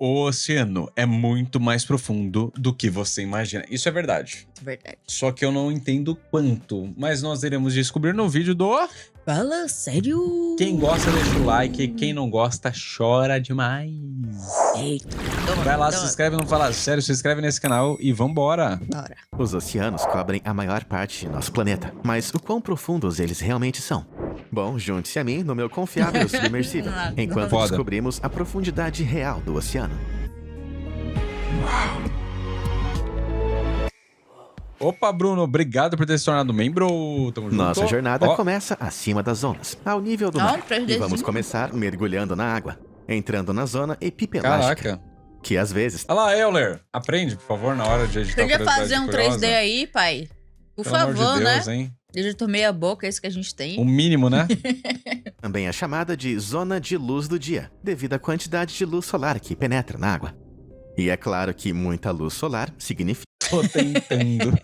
O oceano é muito mais profundo do que você imagina. Isso é verdade. Verdade. Só que eu não entendo quanto. Mas nós iremos descobrir no vídeo do... Fala sério. Quem gosta, deixa o like. Quem não gosta, chora demais. Eita. Vai lá, se inscreve no Fala Sério, se inscreve nesse canal e vambora. Bora. Os oceanos cobrem a maior parte de nosso planeta, mas o quão profundos eles realmente são? Bom, junte-se a mim no meu confiável submersível, enquanto Foda. descobrimos a profundidade real do oceano. Opa, Bruno, obrigado por ter se tornado membro. Tamo junto. Nossa jornada Ó, começa acima das zonas, ao nível do mar. E vamos começar mergulhando na água, entrando na zona epipelágica, Caraca. que às vezes... Olha lá, Euler. Aprende, por favor, na hora de editar. Podia fazer um 3D aí, pai? Por Pelo favor, amor de Deus, né? hein? Digitou meia boca, é isso que a gente tem. O mínimo, né? Também é chamada de zona de luz do dia, devido à quantidade de luz solar que penetra na água. E é claro que muita luz solar significa Tô tentando.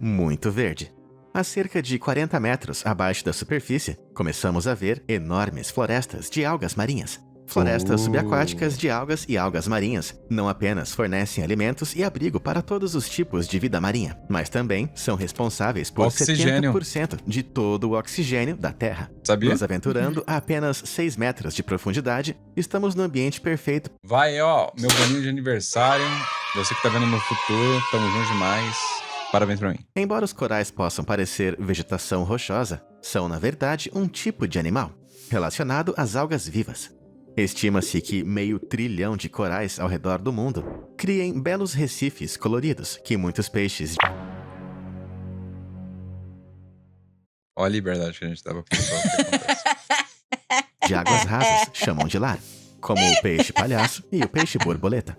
muito verde. A cerca de 40 metros abaixo da superfície, começamos a ver enormes florestas de algas marinhas. Florestas subaquáticas de algas e algas marinhas não apenas fornecem alimentos e abrigo para todos os tipos de vida marinha, mas também são responsáveis por Oxigênio. 70% de todo o oxigênio da Terra. Sabia? Nos aventurando a apenas 6 metros de profundidade, estamos no ambiente perfeito. Vai, ó, meu boninho de aniversário. Você que tá vendo no futuro, tamo junto demais. Parabéns pra mim. Embora os corais possam parecer vegetação rochosa, são na verdade um tipo de animal, relacionado às algas vivas. Estima-se que 500 bilhão de corais ao redor do mundo criem belos recifes coloridos que muitos peixes Ó a liberdade que a gente dava pro pessoal. O que acontece? de águas rasas chamam de lar, como o peixe palhaço e o peixe borboleta.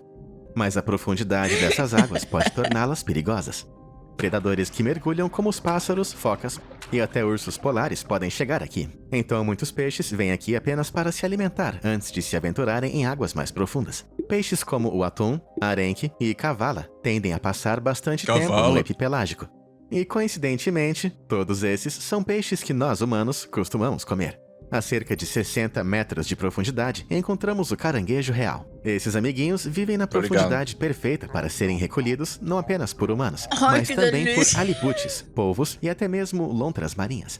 Mas a profundidade dessas águas pode torná-las perigosas. Predadores que mergulham como os pássaros, focas e até ursos polares podem chegar aqui. Então muitos peixes vêm aqui apenas para se alimentar antes de se aventurarem em águas mais profundas. Peixes como o atum, arenque e cavala tendem a passar bastante tempo no epipelágico. E coincidentemente, todos esses são peixes que nós humanos costumamos comer. A cerca de 60 metros de profundidade, encontramos o caranguejo real. Esses amiguinhos vivem na profundidade perfeita para serem recolhidos não apenas por humanos, mas também por aliputes, polvos e até mesmo lontras marinhas.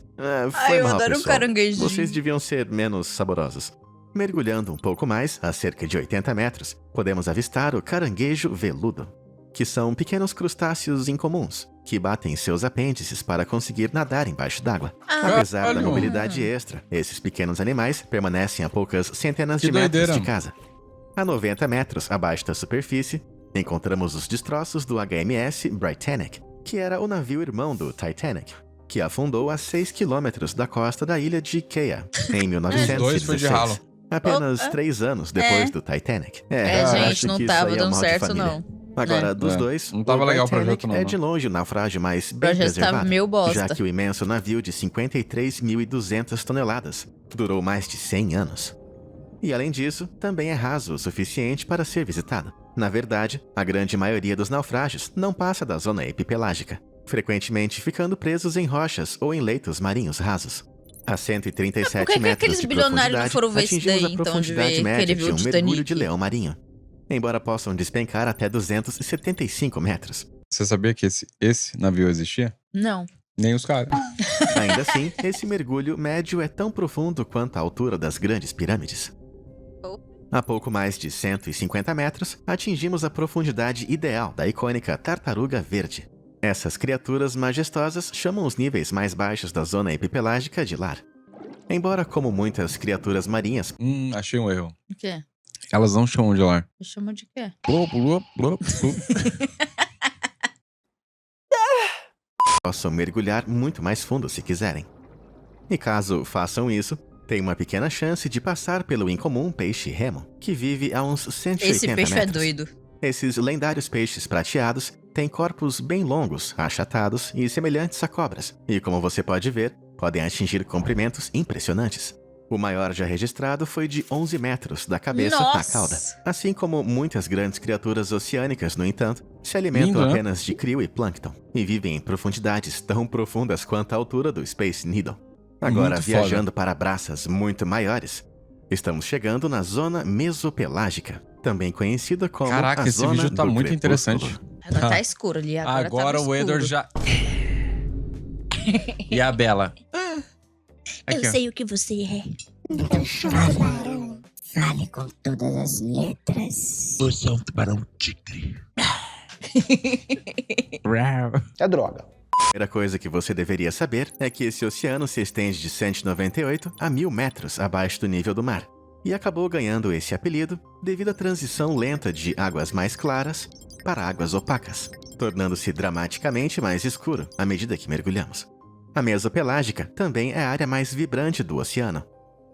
Foi eu mal, adoro um pessoal. caranguejinho. Vocês deviam ser menos saborosos. Mergulhando um pouco mais, a cerca de 80 metros, podemos avistar o caranguejo veludo, que são pequenos crustáceos incomuns, que batem seus apêndices para conseguir nadar embaixo d'água. Apesar da Caralho. mobilidade extra, esses pequenos animais permanecem a poucas centenas Que de metros doideira. de casa. A 90 metros abaixo da superfície, encontramos os destroços do HMS Britannic, que era o navio irmão do Titanic, que afundou a 6 quilômetros da costa da ilha de Keia, em Os dois foi de ralo. 1916. Apenas 3 anos depois do Titanic. Gente, acho não que tava isso aí é um dando mal de certo, família. não. Agora, dos dois, não tava o legal o Titanic projeto, não, é não. de longe o naufrágio mais O bem projeto tava preservado, meio bosta. já que o imenso navio de 53.200 toneladas durou mais de 100 anos. E além disso, também é raso o suficiente para ser visitado. Na verdade, a grande maioria dos naufrágios não passa da zona epipelágica, frequentemente ficando presos em rochas ou em leitos marinhos rasos. A 137 Por que metros aqueles de bilionários não profundidade, foram ver isso atingimos daí, a então, de profundidade ver média aquele de viu um o mergulho Titanic? de leão marinho, embora possam despencar até 275 metros. Você sabia que esse navio existia? Não. Nem os caras. Ainda assim, esse mergulho médio é tão profundo quanto a altura das grandes pirâmides. A pouco mais de 150 metros, atingimos a profundidade ideal da icônica tartaruga verde. Essas criaturas majestosas chamam os níveis mais baixos da zona epipelágica de lar. Embora, como muitas criaturas marinhas, Achei um erro. O quê? Elas não chamam de lar. Chama de quê? possam mergulhar muito mais fundo se quiserem. E caso façam isso, tem uma pequena chance de passar pelo incomum peixe remo, que vive a uns 180 Esse peixe metros. é doido. Esses lendários peixes prateados têm corpos bem longos, achatados e semelhantes a cobras, e como você pode ver, podem atingir comprimentos impressionantes. O maior já registrado foi de 11 metros da cabeça à cauda. Assim como muitas grandes criaturas oceânicas, no entanto, se alimentam apenas de crio e plâncton, e vivem em profundidades tão profundas quanto a altura do Space Needle. Agora, viajando para braças muito maiores, Estamos chegando na zona mesopelágica, também conhecida como Caraca, a esse zona vídeo tá do muito crepúsculo. interessante. Agora tá escuro ali. Agora tava o Edward escuro. já... E a Bela? Aqui, Eu ó. sei o que você é. Então chama o tubarão. Fale com todas as letras. Você é um tubarão tigre. É droga. A primeira coisa que você deveria saber é que esse oceano se estende de 198 a 1000 metros abaixo do nível do mar, e acabou ganhando esse apelido devido à transição lenta de águas mais claras para águas opacas, tornando-se dramaticamente mais escuro à medida que mergulhamos. A mesopelágica também é a área mais vibrante do oceano.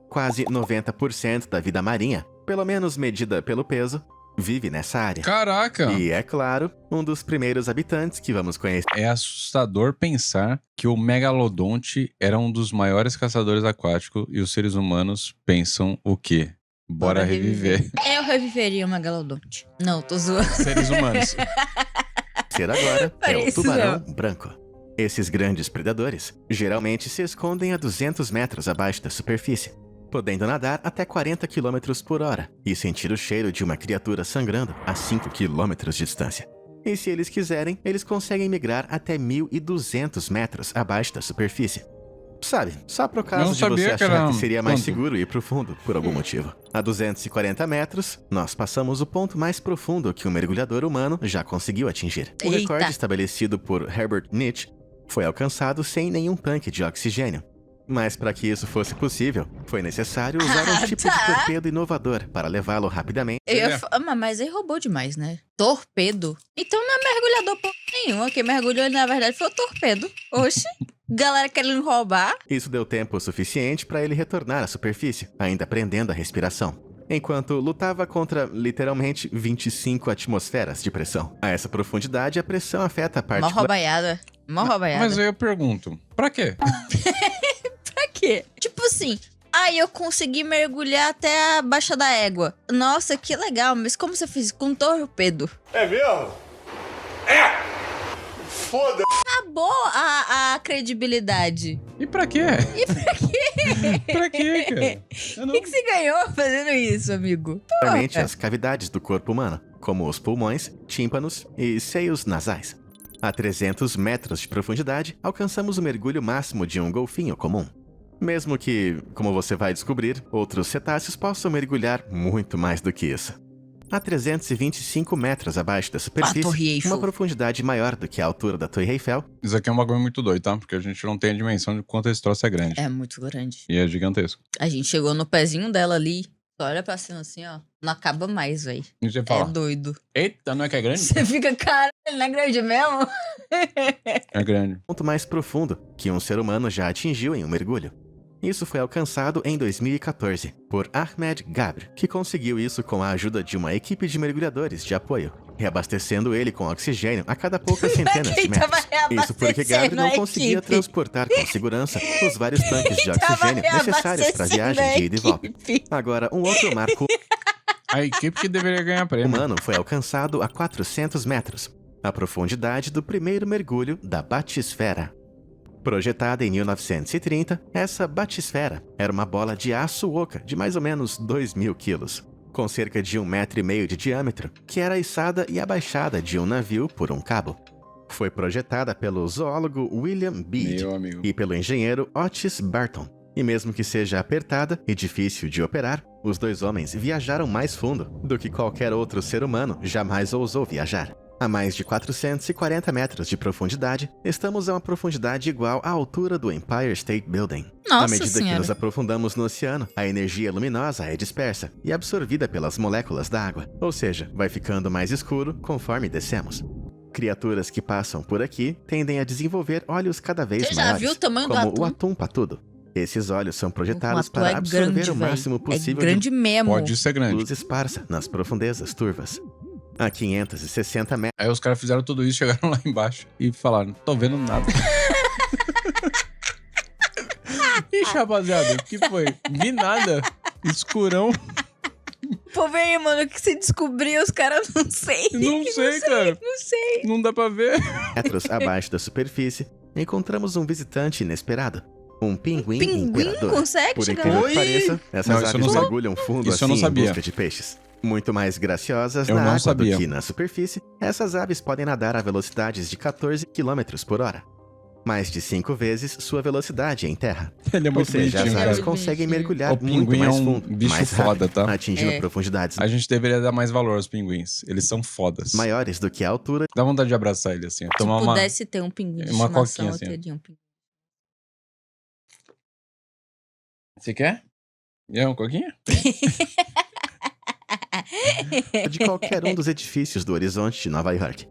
Quase 90% da vida marinha, pelo menos medida pelo peso, vive nessa área. Caraca! E é claro, um dos primeiros habitantes que vamos conhecer. É assustador pensar que o megalodonte era um dos maiores caçadores aquáticos e os seres humanos pensam o quê? Bora reviver. Eu reviveria o megalodonte. Não, tô zoando. Seres humanos. Ser agora é o Parece tubarão branco. Esses grandes predadores geralmente se escondem a 200 metros abaixo da superfície, podendo nadar até 40 km por hora e sentir o cheiro de uma criatura sangrando a 5 km de distância. E se eles quiserem, eles conseguem migrar até 1.200 metros abaixo da superfície. Sabe, só pro caso Não de sabia você que achar era que seria mais quanto? seguro ir pro fundo, por algum motivo. A 240 metros, nós passamos o ponto mais profundo que um mergulhador humano já conseguiu atingir. O Eita. recorde estabelecido por Herbert Nietzsche foi alcançado sem nenhum tanque de oxigênio. Mas para que isso fosse possível, foi necessário usar um tipo de torpedo inovador para levá-lo rapidamente. Mas aí roubou demais, né? Torpedo? Então não é mergulhador porra nenhuma. Quem mergulhou, na verdade, foi o torpedo. Oxi. Galera querendo roubar. Isso deu tempo suficiente para ele retornar à superfície, ainda prendendo a respiração, enquanto lutava contra, literalmente, 25 atmosferas de pressão. A essa profundidade, a pressão afeta a Mó parte... roubaiada. Mó roubaiada. Mas aí eu pergunto, pra quê? Pra quê? Tipo assim... Aí eu consegui mergulhar até a baixa da égua. Nossa, que legal. Mas como você fez? Com um torpedo. É mesmo? Foda. Acabou a credibilidade. E pra quê? Pra quê, cara? Eu O não... que você ganhou fazendo isso, amigo? Realmente as cavidades do corpo humano, como os pulmões, tímpanos e seios nasais. A 300 metros de profundidade, alcançamos o mergulho máximo de um golfinho comum. Mesmo que, como você vai descobrir, outros cetáceos possam mergulhar muito mais do que isso. A 325 metros abaixo da Torre superfície, Eiffel. uma profundidade maior do que a altura da Torre Eiffel, Isso aqui é um bagulho muito doido, tá? Porque a gente não tem a dimensão de quanto esse troço é grande. É muito grande. E é gigantesco. A gente chegou no pezinho dela ali. Só olha pra cima assim, ó. Não acaba mais, véi. E você É fala, doido. eita, não é que é grande? Você fica, caralho, não é grande mesmo? É grande. ponto mais profundo que um ser humano já atingiu em um mergulho. Isso foi alcançado em 2014 por Ahmed Gabr, que conseguiu isso com a ajuda de uma equipe de mergulhadores de apoio, reabastecendo ele com oxigênio a cada poucas centenas de Quem tava metros. Isso porque Gabr não reabastecendo a conseguia equipe? transportar com segurança os vários tanques de Quem tava oxigênio necessários para a reabastecendo viagem de ida e volta. equipe? Agora, um outro marco A equipe que deveria ganhar prêmio. humano foi alcançado a 400 metros, a profundidade do primeiro mergulho da batisfera. Projetada em 1930, essa batisfera era uma bola de aço oca de mais ou menos 2.000 quilos, com cerca de 1,5 metro de diâmetro, que era içada e abaixada de um navio por um cabo. Foi projetada pelo zoólogo William Bede Meu amigo. e pelo engenheiro Otis Barton. E mesmo que seja apertada e difícil de operar, os dois homens viajaram mais fundo do que qualquer outro ser humano jamais ousou viajar. A mais de 440 metros de profundidade, estamos a uma profundidade igual à altura do Empire State Building. Nossa À medida que Senhora. nos aprofundamos no oceano, a energia luminosa é dispersa e absorvida pelas moléculas da água, ou seja, vai ficando mais escuro conforme descemos. Criaturas que passam por aqui tendem a desenvolver olhos cada vez Você já maiores, viu o tamanho do como atum? o atum patudo. Esses olhos são projetados O atum para é absorver grande, o máximo véi. possível É grande mesmo. Pode ser de grande. luz esparsa nas profundezas turvas. A 560 metros, Aí os caras fizeram tudo isso, chegaram lá embaixo e falaram, tô vendo nada. Ixi, rapaziada, o que foi? Vi nada. Escurão. Pô, vem aí, mano, o que você descobriu? Os caras não sei. Não sei, cara. Não sei. Não dá pra ver. abaixo da superfície, encontramos um visitante inesperado. Um pinguim Pinguim imperador. consegue Por chegar incrível lá? que pareça, essas Não, isso eu aves não sabia. mergulham fundo Isso eu não assim em sabia. busca de peixes. Muito mais graciosas Eu na não água sabia. do que na superfície, essas aves podem nadar a velocidades de 14 km por hora. Mais de 5 vezes sua velocidade em terra. Ele é Ou muito seja, as bonitinho, aves cara. conseguem Bonitinho. mergulhar O muito pinguim é mais um fundo, bicho mais foda, rápido, tá? atingindo É. profundidades A gente deveria dar mais valor aos pinguins. Eles são fodas. maiores do que a altura. Dá vontade de abraçar ele assim. Se Tomar uma... pudesse ter um pinguim de uma estimação, coquinha, eu assim. teria um pinguim. Você quer? Quer um coquinha? De qualquer um dos edifícios do horizonte de Nova York.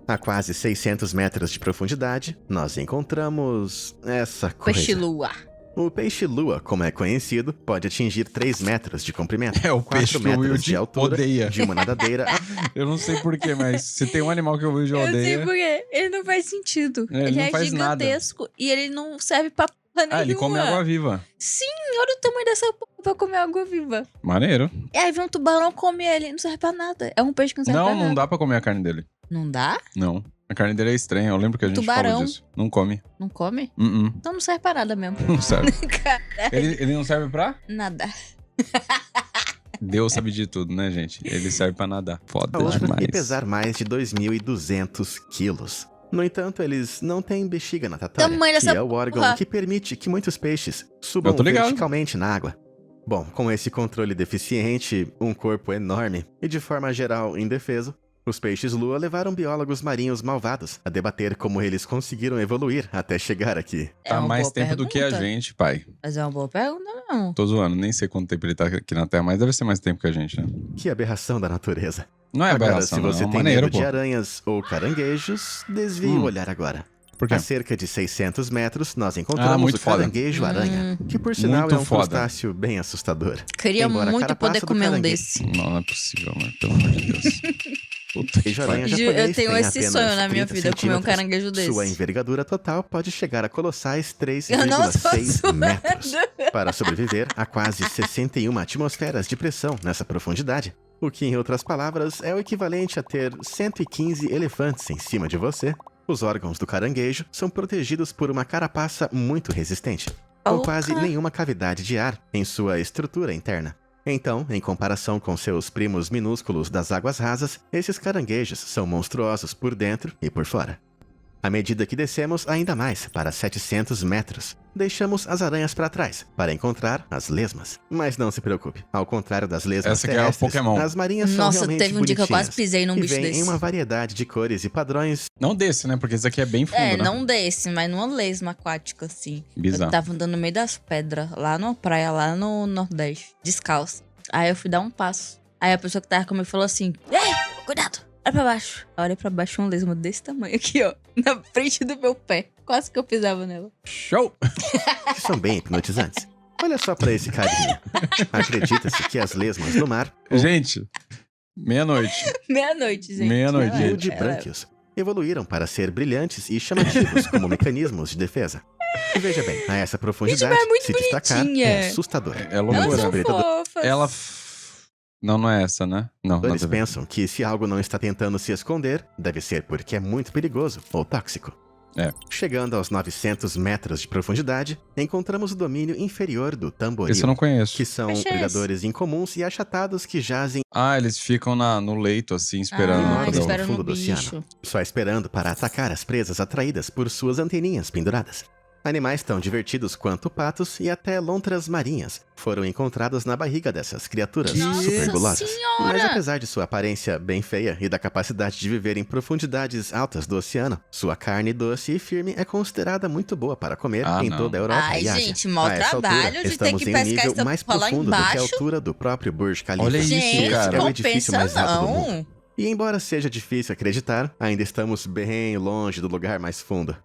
A quase 600 metros de profundidade, nós encontramos essa coisa. Peixe-lua. O peixe-lua, como é conhecido, pode atingir 3 metros de comprimento, É o 4 peixe que o metros Wilde de altura, odeia. de uma nadadeira Eu não sei porquê, mas se tem um animal que o Wilde Eu sei odeia... porque ele não faz sentido. É, ele ele não é faz nada. gigantesco e ele não serve pra porra nenhuma. Ah, ele come água viva. Sim, olha o tamanho dessa porra pra comer água viva. Maneiro. E aí vem um tubarão, come ele, não serve pra nada. É um peixe que não serve pra Não, nada. não dá pra comer a carne dele. Não dá? Não. A carne dele é estranha. Eu lembro que a gente Tubarão. falou disso. Não come. Não come? Uh-uh. Então não serve pra nada mesmo. Não serve. Cara, Ele não serve pra? nada. Deus sabe de tudo, né, gente? Ele serve pra nadar. Foda a outra demais. e pesar mais de 2.200 quilos. No entanto, eles não têm bexiga natatória, Tamanho que dessa é o órgão porra. que permite que muitos peixes subam Eu tô ligado. verticalmente na água. Bom, com esse controle deficiente, um corpo enorme e de forma geral indefeso, os peixes-lua levaram biólogos marinhos malvados a debater como eles conseguiram evoluir até chegar aqui. Tá uma mais boa tempo do que a pergunta. gente, pai. Mas é uma boa pergunta, não. Tô zoando. Nem sei quanto tempo ele tá aqui na Terra, mas deve ser mais tempo que a gente, né? Que aberração da natureza. Não é Agora, aberração, se não. você É tem maneiro, medo pô. de aranhas ou caranguejos, desvie o olhar agora. Por quê? A cerca de 600 metros, nós encontramos muito o foda. caranguejo-aranha, que por sinal Muito é um foda. crustáceo bem assustador. Queria Embora a muito carapaça poder do comer um caranguejo- desse. Não é possível, né? Pelo amor de Deus. Puta que Beijo-aranha pariu. japonês Eu tenho tem esse apenas sonho na minha 30 vida, comer um centímetros. caranguejo desse. Sua envergadura total pode chegar a colossais Eu não tô 3,6 zoando. metros. Para sobreviver a quase 61 atmosferas de pressão nessa profundidade, o que, em outras palavras, é o equivalente a ter 115 elefantes em cima de você, os órgãos do caranguejo são protegidos por uma carapaça muito resistente, com Porra. quase nenhuma cavidade de ar em sua estrutura interna. Então, em comparação com seus primos minúsculos das águas rasas, esses caranguejos são monstruosos por dentro e por fora. À medida que descemos ainda mais, para 700 metros, deixamos as aranhas para trás, para encontrar as lesmas. Mas não se preocupe, ao contrário das lesmas Essa aqui é o terrestres, Pokémon. as marinhas são Nossa, realmente teve um dia que eu quase bonitinhas pisei num e bicho vêm desse. em uma variedade de cores e padrões. Não desse, né? Porque esse aqui é bem fundo, É, né? não desse, mas numa lesma aquática, assim. Bizarro. Eu tava andando no meio das pedras, lá numa praia, lá no Nordeste, descalço. Aí eu fui dar um passo. Aí a pessoa que tava comigo falou assim: Ei, cuidado, olha pra baixo. Eu olhei pra baixo, uma lesma desse tamanho aqui, ó, na frente do meu pé. Quase que eu pisava nela. Show! Que são bem hipnotizantes. Olha só pra esse carinha. Acredita-se que as lesmas do mar, Gente, meia-noite. Meia-noite, gente. Meia-noite, Ela- ou de ela- brânquios, evoluíram para ser brilhantes e chamativos como mecanismos de defesa. E veja bem, a essa profundidade, Gente, mas é muito se destacar bonitinha. é assustador. É Elas loucura. são predador- fofas. Ela... Não, não é essa, né? Não, nada Eles a ver. pensam que se algo não está tentando se esconder, deve ser porque é muito perigoso ou tóxico. É. Chegando aos 900 metros de profundidade, encontramos o domínio inferior do tamboril, Esse eu não conheço. que são Peixe é esse? predadores incomuns e achatados que jazem Ah, eles ficam no leito, assim, esperando. Ah, quando eles eu- esperam fundo no do oceano. bicho. só esperando para atacar as presas atraídas por suas anteninhas penduradas. Animais tão divertidos quanto patos e até lontras marinhas foram encontrados na barriga dessas criaturas Nossa supergulosas. senhora! Mas apesar de sua aparência bem feia e da capacidade de viver em profundidades altas do oceano, sua carne doce e firme é considerada muito boa para comer Ah, em não. toda a Europa Ai, e Ásia. gente, mó A essa trabalho altura, de ter estamos que em um pescar nível essa mais porra lá profundo do que a embaixo. altura do próprio Burj Khalifa. Olha isso, Gente, cara. É o não edifício pensa mais alto do mundo. não. E embora seja difícil acreditar, ainda estamos bem longe do lugar mais fundo.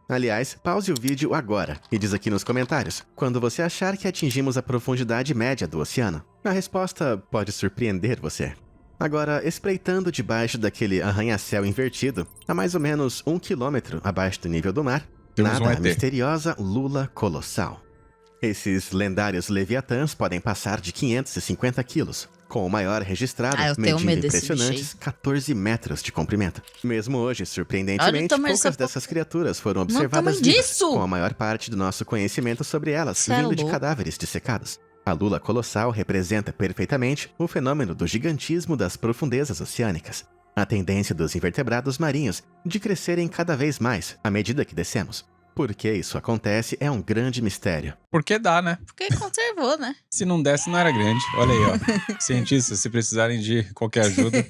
Aliás, pause o vídeo agora e diz aqui nos comentários quando você achar que atingimos a profundidade média do oceano. A resposta pode surpreender você. Agora, espreitando debaixo daquele arranha-céu invertido, a mais ou menos 1 quilômetro abaixo do nível do mar, Temos um nada a ET. misteriosa lula colossal. Esses lendários leviatãs podem passar de 550 quilos, com o maior registrado, eu tenho medindo medo desse impressionantes bicho 14 metros de comprimento. Mesmo hoje, Olha surpreendentemente, o tamanho poucas dessa dessas criaturas foram Mano, o observadas tamanho vivas, disso! com a maior parte do nosso conhecimento sobre elas Cê é vindo de louco. cadáveres dissecados. A lula colossal representa perfeitamente o fenômeno do gigantismo das profundezas oceânicas, a tendência dos invertebrados marinhos de crescerem cada vez mais à medida que descemos. Por que isso acontece é um grande mistério. Porque dá, né? Porque conservou, né? Se não desse, não era grande. Olha aí, ó. Cientistas, se precisarem de qualquer ajuda,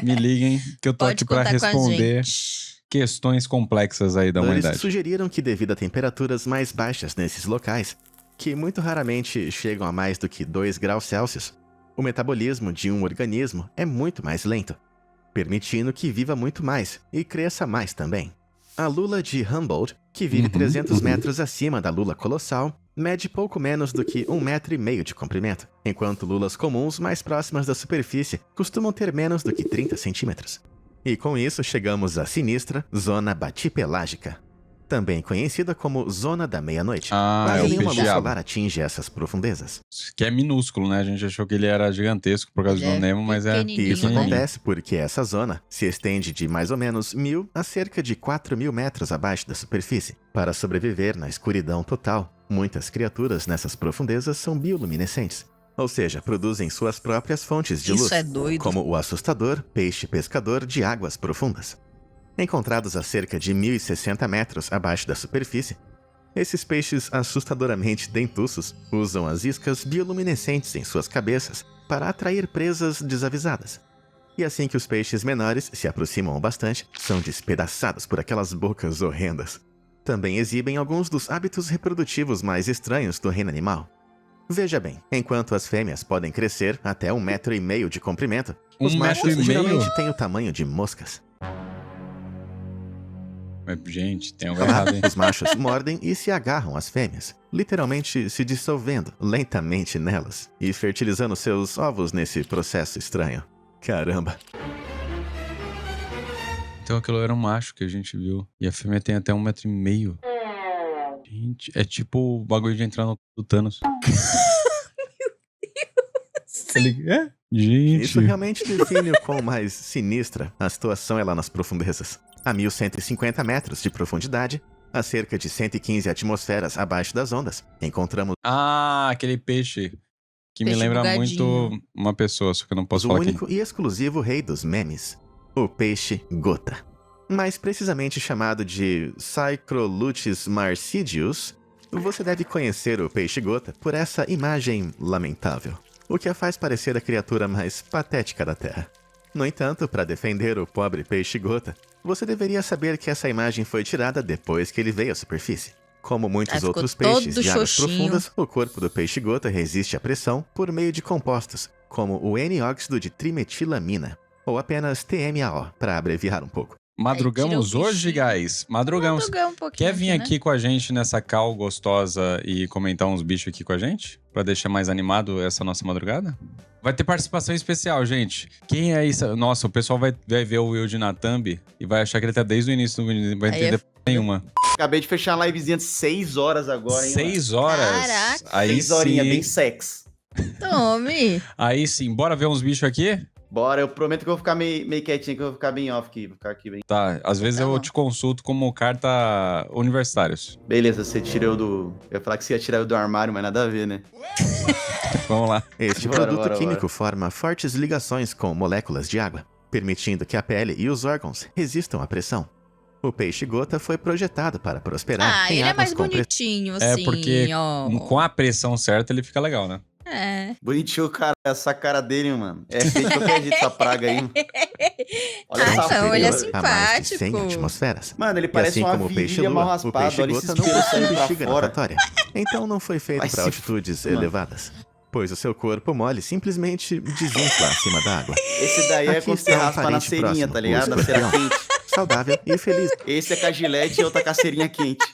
me liguem que eu tô Pode aqui pra contar com a responder gente. questões complexas aí da Eles humanidade. sugeriram que devido a temperaturas mais baixas nesses locais, que muito raramente chegam a mais do que 2 graus Celsius, o metabolismo de um organismo é muito mais lento, permitindo que viva muito mais e cresça mais também. A lula de Humboldt, que vive 300 metros acima da lula colossal, mede pouco menos do que 1,5 metro de comprimento, enquanto lulas comuns mais próximas da superfície costumam ter menos do que 30 centímetros. E com isso chegamos à sinistra Zona Batipelágica, também conhecida como Zona da Meia-Noite. Ah, Quase é o nenhuma peixe luz diabo. solar atinge essas profundezas. Que é minúsculo, né? A gente achou que ele era gigantesco por causa Ele do é Nemo, mas é pequenininho. E isso pequenininho. acontece porque essa zona se estende de mais ou menos 1.000 a cerca de 4.000 metros abaixo da superfície. Para sobreviver na escuridão total, muitas criaturas nessas profundezas são bioluminescentes, ou seja, produzem suas próprias fontes de luz, Isso é doido. como o assustador peixe pescador de águas profundas. Encontrados a cerca de 1.060 metros abaixo da superfície, esses peixes assustadoramente dentuços usam as iscas bioluminescentes em suas cabeças para atrair presas desavisadas. E assim que os peixes menores se aproximam bastante, são despedaçados por aquelas bocas horrendas. Também exibem alguns dos hábitos reprodutivos mais estranhos do reino animal. Veja bem, enquanto as fêmeas podem crescer até 1,5 metro de comprimento, os 1,5 machos metro? geralmente têm o tamanho de moscas. Mas, gente, tem algo errado, hein? Os machos mordem e se agarram às fêmeas, literalmente se dissolvendo lentamente nelas e fertilizando seus ovos nesse processo estranho. Caramba. Então aquilo era um macho que a gente viu. E a fêmea tem até 1,5 metro. Gente, é tipo o bagulho de entrar no do Thanos. Ele... É? Gente. Isso realmente define o quão mais sinistra a situação é lá nas profundezas. A 1.150 metros de profundidade, a cerca de 115 atmosferas abaixo das ondas, encontramos Ah, aquele peixe que me Peixe lembra bugadinho. muito uma pessoa, só que eu não posso o falar único e exclusivo rei dos memes, o peixe gota. Mais precisamente chamado de Cycrolutis marcidius, você deve conhecer o peixe gota por essa imagem lamentável, o que a faz parecer a criatura mais patética da Terra. No entanto, para defender o pobre peixe gota, você deveria saber que essa imagem foi tirada depois que ele veio à superfície. Como muitos Ficou outros todo peixes de águas xoxinho. profundas, o corpo do peixe gota resiste à pressão por meio de compostos, como o N-óxido de trimetilamina, ou apenas TMAO, para abreviar um pouco. Madrugamos tira o hoje, bichinho. guys? Madrugamos. Madrugar um pouquinho Quer vir né? aqui com a gente nessa cal gostosa e comentar uns bichos aqui com a gente? Pra deixar mais animado essa nossa madrugada? Vai ter participação especial, gente. Quem é isso? Nossa, o pessoal vai ver o Will na thumb e vai achar que ele tá desde o início do vídeo. Não vai Aí entender é porra nenhuma. Acabei de fechar uma livezinha de 6 horas agora, hein? 6 horas? Caraca. Aí 6 horinhas, sim. bem sex. Tome. Aí sim. Bora ver uns bichos aqui? Bora, eu prometo que eu vou ficar meio quietinho, que eu vou ficar bem off aqui. Vou ficar aqui bem. Tá, às vezes Tá eu bom. te consulto como carta universitários. Beleza, você tira eu do. Eu ia falar que você ia tirar eu do armário, mas nada a ver, né? Vamos lá. Este Bora, produto bora, químico forma fortes ligações com moléculas de água, permitindo que a pele e os órgãos resistam à pressão. O peixe-gota foi projetado para prosperar Ah, em ele é águas mais com pressão. bonitinho, É assim, porque ó. com a pressão certa ele fica legal, né? É. Bonitinho, cara. Essa cara dele, mano. É feio de qualquer jeito, essa praga aí. Mano. Olha Ah, essa não, ele é figura. A mais de 100 simpático. atmosferas. Mano, ele E parece assim uma como o peixe virilha mal lua, o raspada. peixe Olha esse gota não pelo possui saindo pra bexiga fora. natatória, então não foi feito Vai para se altitudes mano. elevadas, pois o seu corpo mole simplesmente desinfla acima da água. Esse daí é Aqui quando você está um raspa na parente cerinha, próximo, tá o ligado? Na cera escorpião. quente. Saudável e feliz. Esse é com a gilete e outra com a cerinha quente.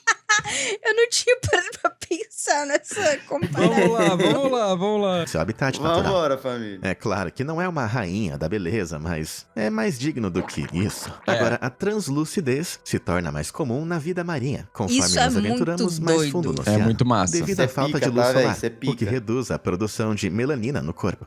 Eu não tinha parado pra pensar nessa comparação. vamos lá. Seu habitat natural. Vambora, família. É claro que não é uma rainha da beleza, mas é mais digno do que isso. É. Agora, a translucidez se torna mais comum na vida marinha, conforme Isso é nos aventuramos muito mais doido. fundo no É oceano. muito massa. Devido Isso à é falta pica, de luz tá, véi? solar, Isso é o que pica. reduz a produção de melanina no corpo.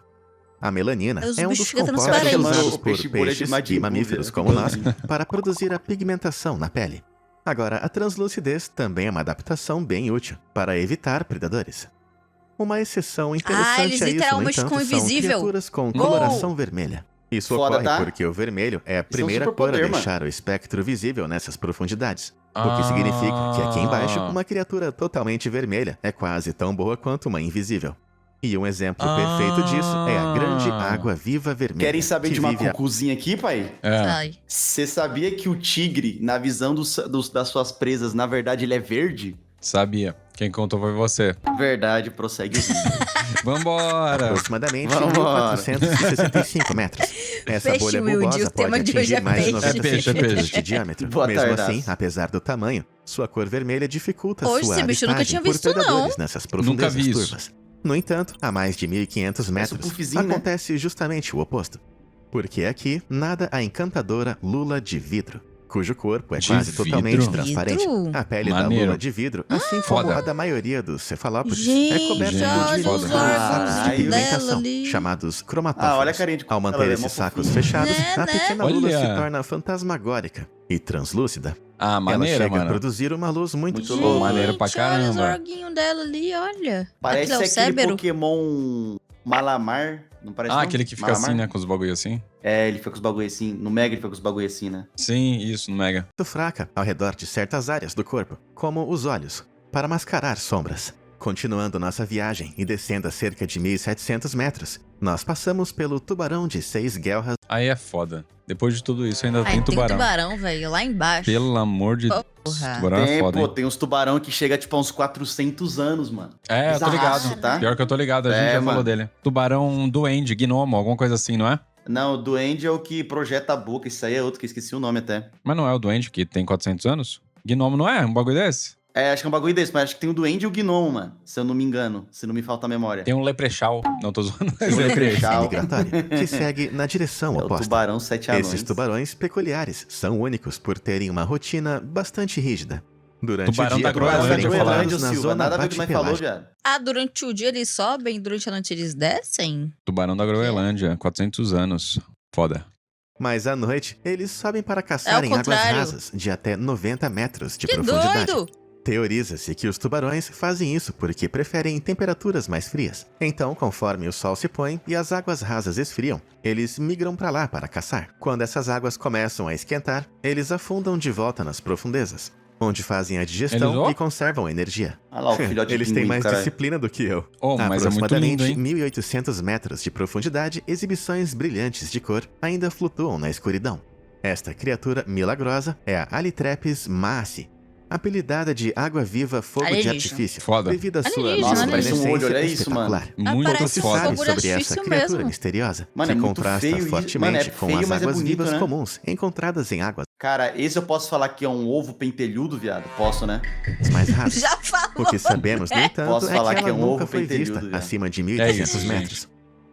A melanina Os é um bichos dos ficam compostos transparentes. usados O por peixe-bolha de peixes Majin e Buu, mamíferos velho. como nós para produzir a pigmentação na pele. Agora, a translucidez também é uma adaptação bem útil para evitar predadores. Uma exceção interessante eles a isso, no literalmente entanto, ficam são invisível. criaturas com coloração vermelha. Isso Foda, ocorre tá? porque o vermelho é a Isso é um primeira cor a superpoder, mano. deixar o espectro visível nessas profundidades. O que significa que aqui embaixo, uma criatura totalmente vermelha é quase tão boa quanto uma invisível. E um exemplo perfeito disso é a grande água-viva vermelha. Querem saber que de uma vive a- cucuzinha aqui, pai? É. Ai. Você sabia que o tigre, na visão das suas presas, na verdade ele é verde? Sabia. Quem contou foi você. Verdade, prossegue o vídeo. Vambora! aproximadamente Vambora. 1.465 metros. Essa Peixe bolha humilde, bulbosa o tema pode de hoje atingir é mais de peixe. 90 É peixe, centímetros peixe. de diâmetro. Boa Mesmo tardaço. assim, apesar do tamanho, sua cor vermelha dificulta Hoje sua esse bicho eu nunca avistagem tinha por visto, predadores não. nessas Nunca profundezas vi isso. turvas. No entanto, a mais de 1.500 metros, puffzinho, né? acontece justamente o oposto. Porque aqui nada a encantadora lula de vidro, cujo corpo é De quase vidro? totalmente transparente. Vidro? A pele Maneiro. da lula de vidro, assim como Foda. a da maioria dos cefalópodes, é Gente, coberta Gente, por olha foda. os Caralho. órgãos de dela pigmentação, ali. chamados cromatóforos. Ah, olha a carinha de Ao manter ela é esses mó sacos fofinha. fechados, a Né? pequena lula Olha. se torna fantasmagórica e translúcida. Ah, Ela maneira, chega a mano. produzir uma luz muito Muito boa. louco. Maneiro pra Gente, olha os caramba. orguinhos dela ali, olha. Parece Aquilo é o aquele Cébero. Pokémon Malamar. Não parece Ah, não? aquele que fica Malamar? assim, né? Com os bagulho assim. É, ele fica com os bagulho assim. No Mega ele fica com os bagulho assim, né? Sim, isso, no Mega. Muito fraca ao redor de certas áreas do corpo, como os olhos, para mascarar sombras. Continuando nossa viagem e descendo a cerca de 1.700 metros, nós passamos pelo tubarão de 6 guelras. Aí é foda. Depois de tudo isso, ainda Ai, tem tem tubarão. tubarão, velho, lá embaixo. Pelo amor de Deus. Porra. Tubarão é Tem, foda, pô, hein? tem uns tubarão que chega tipo a uns 400 anos, mano. É, eu tô Bizarraço, ligado. tá? Pior que eu tô ligado, a gente É, já mano. falou dele. Tubarão duende, gnomo, alguma coisa assim, não é? Não, o duende é o que projeta a boca. Isso aí é outro que eu esqueci o nome até. Mas não é o duende que tem 400 anos? Gnomo não é? Um bagulho desse? É, acho que é um bagulho desse, mas acho que tem o duende e o gnomo, mano. Se eu não me engano, se não me falta a memória. Tem um leprechal. Não tô zoando. Tem um leprechal. migratória, que segue na direção É o oposta. tubarão 7 anões. Esses tubarões peculiares são únicos por terem uma rotina bastante rígida. Durante Tubarão o dia, da Groenlândia, podem eu ser falava. colocados na Silva, zona nada a ver com o que nós falou, bate-pelágica. viado. Ah, durante o dia eles sobem, durante a noite eles descem? Tubarão da Groenlândia, 400 anos. Foda. Mas à noite, eles sobem para É caçar o em águas contrário. rasas de até 90 metros de Que profundidade. doido! Teoriza-se que os tubarões fazem isso porque preferem temperaturas mais frias. Então, conforme o sol se põe e as águas rasas esfriam, eles migram para lá para caçar. Quando essas águas começam a esquentar, eles afundam de volta nas profundezas, onde fazem a digestão Eles- e conservam energia. Olha lá, o filhote Eles de têm pinguim, mais caralho. disciplina do que eu. Oh, mas é muito lindo, Aproximadamente hein? 1.800 metros de profundidade, exibições brilhantes de cor ainda flutuam na escuridão. Esta criatura milagrosa é a Alitrepes maassi, apelidada de água-viva fogo de Alienígena. artifício, Foda. devido à sua Alienígena, Nossa, parece um luminescência olho, olha isso, mano. espetacular. Muito parece Se um foda. sabe fogo de sobre essa artifício criatura mesmo. misteriosa, Mano, que é muito contrasta feio e- fortemente mano, é com feio, as mas é águas bonito, vivas né? comuns encontradas em águas Cara, esse eu posso falar que é um ovo pentelhudo, viado? Posso, né? mais rasas. Já falou. O que sabemos, no entanto, Posso é falar que que é ela um nunca ovo foi pentelhudo, vista já. acima de É 1.800 isso, metros.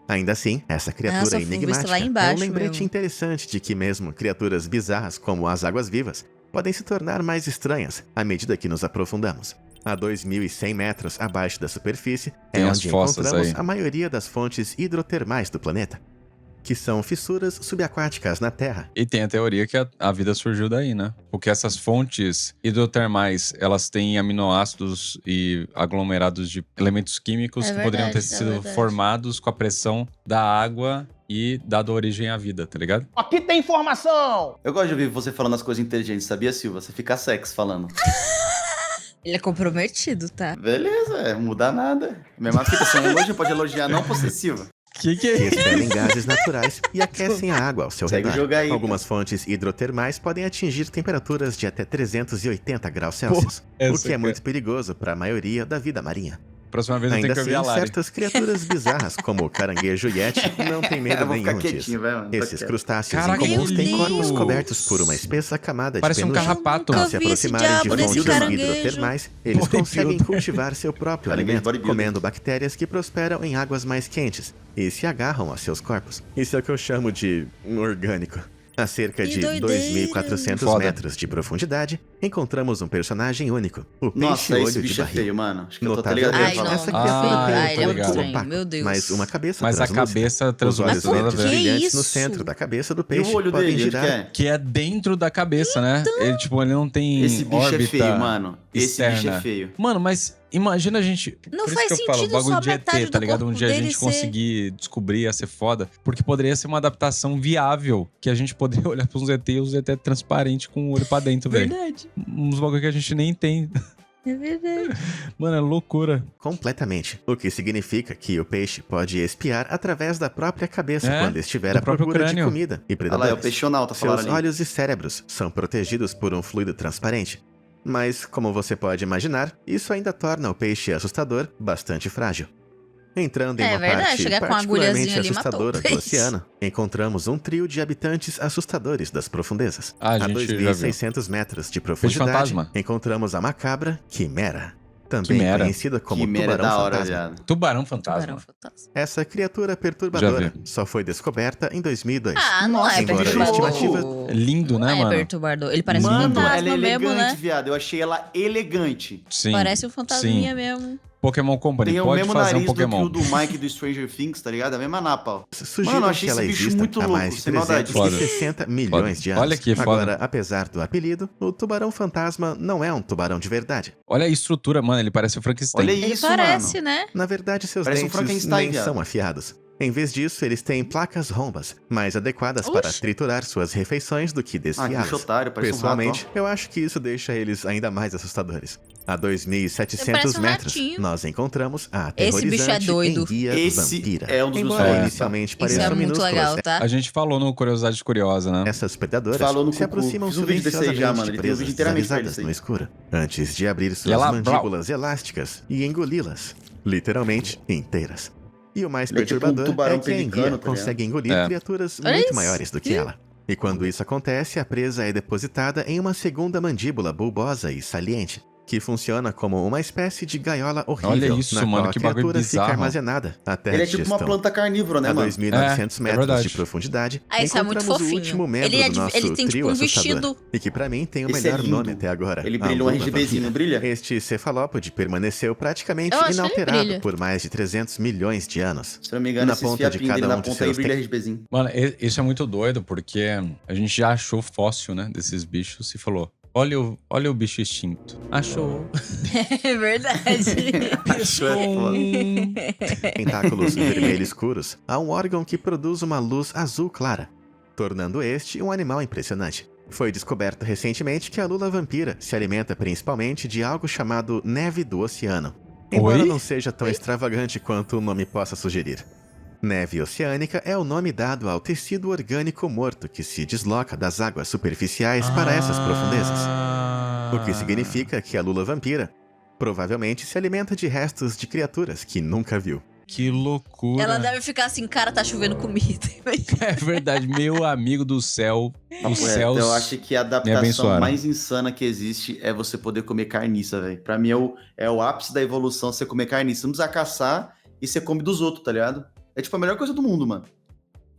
Ainda assim, essa criatura Nossa, eu fui vista enigmática lá embaixo é um lembrete mesmo. interessante de que mesmo criaturas bizarras como as águas-vivas podem se tornar mais estranhas à medida que nos aprofundamos. A 2.100 metros abaixo da superfície é Tem as onde fossas encontramos aí. a maioria das fontes hidrotermais do planeta, que são fissuras subaquáticas na Terra. E tem a teoria que a vida surgiu daí, né? Porque essas fontes hidrotermais, elas têm aminoácidos e aglomerados de elementos químicos É que poderiam ter verdade, é sido verdade. formados com a pressão da água e dado origem à vida, tá ligado? Aqui tem informação! Eu gosto de ouvir você falando as coisas inteligentes, sabia, Silva? Você fica sexy falando. Ele é comprometido, tá? Beleza, muda nada. Mesma fita, você não elogia, pode elogiar, não, possessiva. Que Que é isso? expelem gases naturais e aquecem a água ao seu Segue o redor. jogo aí. Algumas fontes hidrotermais podem atingir temperaturas de até 380 graus Celsius, o essa que é cara. muito perigoso para a maioria da vida marinha. Próxima vez eu tenho Ainda que assim, ouvir a Lari. certas criaturas bizarras, como o caranguejo yeti, não tem medo Eu vou ficar nenhum disso. quietinho, vai, mano. Esses crustáceos Caraca, incomuns que têm lindo! corpos cobertos por uma espessa camada Parece de um penugem. carrapato. Nunca Ao se vi esse aproximarem de diabo desse fontes caranguejo. hidrotermais, eles Bodybuilder. conseguem cultivar seu próprio Caranguejo alimento, bodybuilder. comendo bactérias que prosperam em águas mais quentes e se agarram a seus corpos. Isso é o que eu chamo de orgânico. A cerca Que de doideira. 2.400 Foda. metros de profundidade, encontramos um personagem único, o peixe Nossa, olho esse de bicho é barril. feio, mano. Acho que eu tô Notável ligado. é Ai, que não. essa não. criatura Ah, tem ele é um muito corpo estranho. opaco, Meu Deus. mas uma cabeça Mas a translúcida. cabeça Os translúcida. olhos Mas por verdes que brilhantes no isso? centro da cabeça do E peixe o olho podem dele, onde que girar. é? Que é dentro da cabeça, né? Ele, tipo, ele não tem Esse bicho órbita é feio, mano. Esse bicho externa. é feio. Mano, mas imagina a gente... Não por faz isso que eu falo, o sentido bagulho só de metade ET, do tá ligado? Um corpo dia a dele gente ser- conseguir descobrir, ia ser foda. Porque poderia ser uma adaptação viável. Que a gente poderia olhar pra uns ET e os ET transparente com o olho pra dentro, velho. Verdade. Uns bagulho que a gente nem tem. É verdade. Mano, é loucura. Completamente. O que significa que o peixe pode espiar através da própria cabeça É, quando estiver do à próprio procura de crânio. comida e Olha predadores. lá, é o peixonauta falando Seus ali. olhos e cérebros são protegidos por um fluido transparente. Mas, como você pode imaginar, isso ainda torna o peixe assustador bastante frágil. Entrando em É uma verdade, parte chegar com uma particularmente agulhazinha ali, matou o assustadora do peixe. oceano, encontramos um trio de habitantes assustadores das profundezas. Ah, a A gente já viu. 2.600 metros de profundidade, fantasma. encontramos a macabra Quimera, também Quimera. conhecida como Quimera é tubarão da hora, fantasma. viado. Tubarão fantasma. Tubarão fantasma. Essa criatura Já perturbadora vi. só foi descoberta em 2002. Ah, não Nossa, é embora a perturbador. estimativa- É lindo, né, Não é mano? perturbador. Ele parece um Mano, fantasma ela é mesmo, elegante, né? viado. Eu achei ela elegante. Sim. Parece um fantasminha mesmo. Pokémon Company, Tem o pode mesmo fazer nariz um do que Pokémon. o do Mike do Stranger Things, tá ligado? A mesma napa, ó. Sugiro Mano, eu achei que ela esse bicho exista muito há louco, mais de sem maldade. 360 milhões de anos. Olha que foda. Agora, apesar do apelido, o tubarão fantasma não é um tubarão de verdade. Olha a estrutura, mano. Ele parece o Frankenstein. Olha Ele isso, parece, mano. né? Na verdade, seus Parece um dentes Frankenstein, nem viado. são afiados. Em vez disso, eles têm placas rombas, mais adequadas para Oxi. triturar suas refeições do que Ah, que desfiá-las. bicho otário, parece Pessoalmente, um rato, eu acho que isso deixa eles ainda mais assustadores. A 2.700 Parece um metros, ratinho. nós encontramos a Esse bicho é aterrorizante doido. enguia Esse vampira. é um dos meus Embora favoritos, inicialmente Isso pareçam é muito minúsculas, legal, tá? A gente falou no Curiosidade Curiosa, né? essas predadoras Falou no se Cucu. aproximam Fiz um vídeo desse aí já, silenciosamente mano. de Ele tem um vídeo presas inteiramente pra desavisadas isso aí. no escuro, antes de abrir suas lá, mandíbulas elásticas e engoli-las, literalmente inteiras. E o mais Ele é tipo um perturbador tubarão é que a pelicano, enguia tá ligado? consegue engolir É. criaturas Olha muito isso. maiores do que ela. E quando isso acontece, a presa é depositada em uma segunda mandíbula bulbosa e saliente, que funciona como uma espécie de gaiola horrível, Olha isso, na mano, qual que a bagulho criatura fica bizarro. armazenada até Ele a é tipo uma digestão. planta carnívora, né, A mano? 2.900 É metros verdade. de profundidade, Ah, isso é muito encontramos o fofinho. último membro Ele é do de- nosso ele tem, tipo, trio um assustador, vestido. e que pra mim tem o Esse é melhor lindo. nome até agora. Ele a brilha um Lula RGBzinho, não Vampira. brilha? Este cefalópode permaneceu praticamente Eu acho que ele inalterado brilha. por mais de 300 milhões de anos. Se eu não me engano, Na esses ponta de fiapinhos dele cada na um de ponta aí seus brilha RGBzinho. Mano, isso é muito doido, porque a gente já achou fóssil, né, desses bichos e falou: olha o bicho extinto. Achou. É verdade. Isso é foda. Tentáculos vermelho escuros, há um órgão que produz uma luz azul clara, tornando este um animal impressionante. Foi descoberto recentemente que a lula vampira se alimenta principalmente de algo chamado neve do oceano. Embora Oi? não seja tão extravagante quanto o nome possa sugerir. Neve oceânica é o nome dado ao tecido orgânico morto que se desloca das águas superficiais para essas profundezas. O que significa que a lula vampira provavelmente se alimenta de restos de criaturas que nunca viu. Que loucura. Ela deve ficar assim, cara, tá chovendo comida. É verdade, meu amigo do céu. Os Ué, céus. eu acho que a me adaptação abençoaram. mais insana que existe é você poder comer carniça, velho. Pra mim é o ápice da evolução você comer carniça. Você não precisa caçar e você come dos outros, tá ligado? É tipo a melhor coisa do mundo, mano.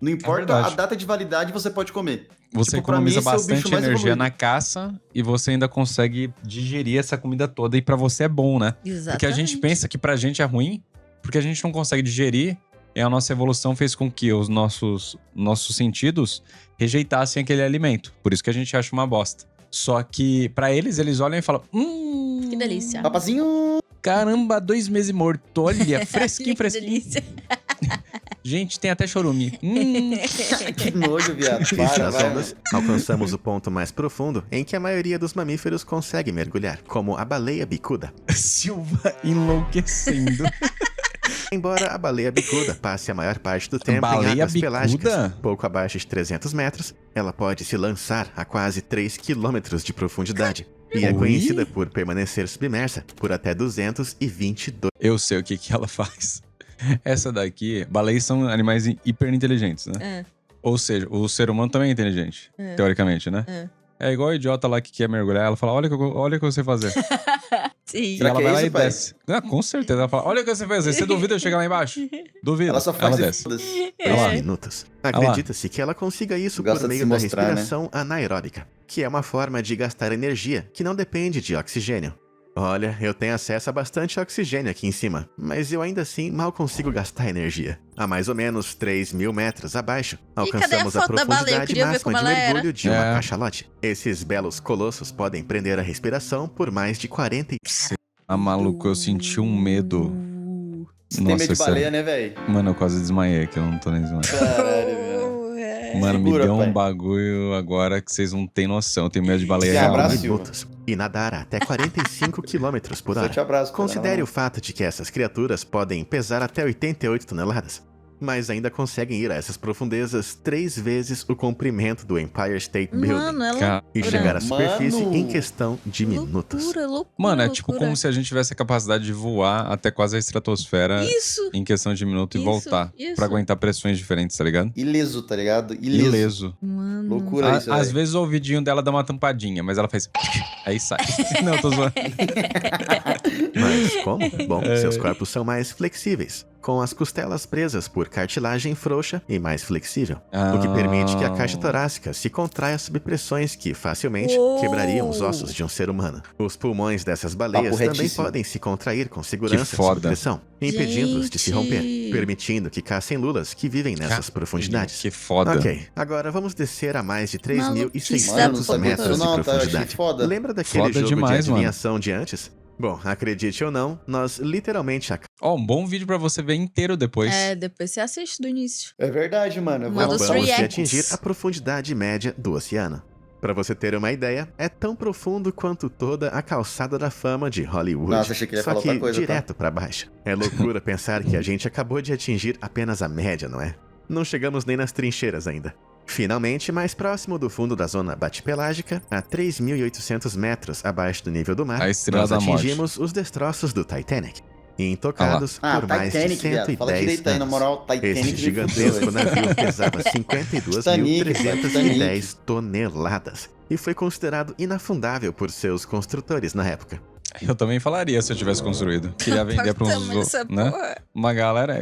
Não importa a verdade. data de validade, você pode comer. Você Tipo, pra mim, economiza esse é o bicho bastante mais energia evoluído. na caça e você ainda consegue digerir essa comida toda. E pra você é bom, né? Exatamente. Porque a gente pensa que pra gente é ruim, porque a gente não consegue digerir. E a nossa evolução fez com que os nossos sentidos rejeitassem aquele alimento. Por isso que a gente acha uma bosta. Só que pra eles olham e falam: Que delícia. Papazinho! caramba, 2 meses morto. Olha, fresquinho, Que fresquinho. delícia. Gente, tem até chorume. Que nojo, viado. Vistas Para, as vai. ondas, alcançamos o ponto mais profundo em que a maioria dos mamíferos consegue mergulhar, como a baleia bicuda. Silva enlouquecendo. Embora a baleia bicuda passe a maior parte do tempo em Baleia águas bicuda? pelágicas, pouco abaixo de 300 metros, ela pode se lançar a quase 3 quilômetros de profundidade. E é Oi? conhecida por permanecer submersa por até 222. Eu sei o que ela faz. Essa daqui, baleias são animais hiper inteligentes, né? É. Ou seja, o ser humano também é inteligente, É. teoricamente, né? É. É igual o idiota lá que quer mergulhar, ela fala: olha o que eu sei fazer. Sim. E Será ela que é vai lá isso, e pai? desce. Ah, com certeza. Ela fala, olha o que você fez. Você duvida eu chegar lá embaixo? Duvido. Ela só faz desce. foda-se. 3 minutos. Acredita-se que ela consiga isso Gosta por de meio se da mostrar, né? respiração anaeróbica, que é uma forma de gastar energia que não depende de oxigênio. Olha, eu tenho acesso a bastante oxigênio aqui em cima, mas eu ainda assim mal consigo gastar energia. A mais ou menos 3.000 metros abaixo, alcançamos a foto da baleia? Eu profundidade queria ver máxima como de ela era. mergulho de uma É. cachalote. Esses belos colossos podem prender a respiração por mais de 40... Ah, maluco, eu senti um medo. Você tem medo de sério. baleia, né, velho? Mano, eu quase desmaiei aqui, eu não tô nem desmaiando. Caralho, velho. Mano, me Segura, deu pai. um bagulho agora que vocês não têm noção. Eu tenho medo de baleia Quer real. abraço, né? Silva? minutos e nadar até 45 km por Só hora. te abraço. cara. Considere o fato de que essas criaturas podem pesar até 88 toneladas, mas ainda conseguem ir a essas profundezas 3 vezes o comprimento do Empire State Building Mano, ela... Cara, e chegar à superfície Mano! em questão de minutos. Loucura. Mano, é tipo como se a gente tivesse a capacidade de voar até quase a estratosfera Isso. em questão de minuto e Isso, voltar. isso. Pra aguentar pressões diferentes, tá ligado? Ileso, tá ligado? Ileso. Ileso. Mano. Loucura isso, Às velho. vezes o ouvidinho dela dá uma tampadinha, mas ela faz. Aí sai. Não, eu tô zoando. Mas como? Bom, seus corpos são mais flexíveis, com as costelas presas por cartilagem frouxa e mais flexível, o que permite que a caixa torácica se contraia sob pressões que facilmente Uou! quebrariam os ossos de um ser humano. Os pulmões dessas baleias Papo também retíssimo. podem se contrair com segurança Que sob foda. pressão, impedindo-os de se romper, Gente! permitindo que caçem lulas que vivem nessas profundidades. Que foda. Ok, agora vamos descer a mais de Maluquice 3.600 da metros de porra. Não, tá, eu achei profundidade. foda. Lembra daquele Foda jogo demais, de mano. adivinhação de antes? Bom, acredite ou não, nós literalmente Ó, um bom vídeo pra você ver inteiro depois. É, depois você assiste do início. É verdade, mano. Eu vou Manda os acabamos de reacts. atingir a profundidade média do oceano. Para você ter uma ideia, é tão profundo quanto toda a calçada da fama de Hollywood. Nossa, achei que ele ia só falar que outra coisa, tá? direto pra baixo. É loucura pensar que a gente acabou de atingir apenas a média, não é? Não chegamos nem nas trincheiras ainda. Finalmente, mais próximo do fundo da zona batipelágica, a 3.800 metros abaixo do nível do mar, A Estrela nós da Morte. atingimos os destroços do Titanic, intocados Ah, por mais de Titanic, viado. Fala 110 direito aí, na anos. moral. Titanic. Esse gigantesco navio pesava Titanic, 52.310 toneladas e foi considerado inafundável por seus construtores na época. Eu também falaria se eu tivesse construído. Queria vender pra uns. Né? Uma galera.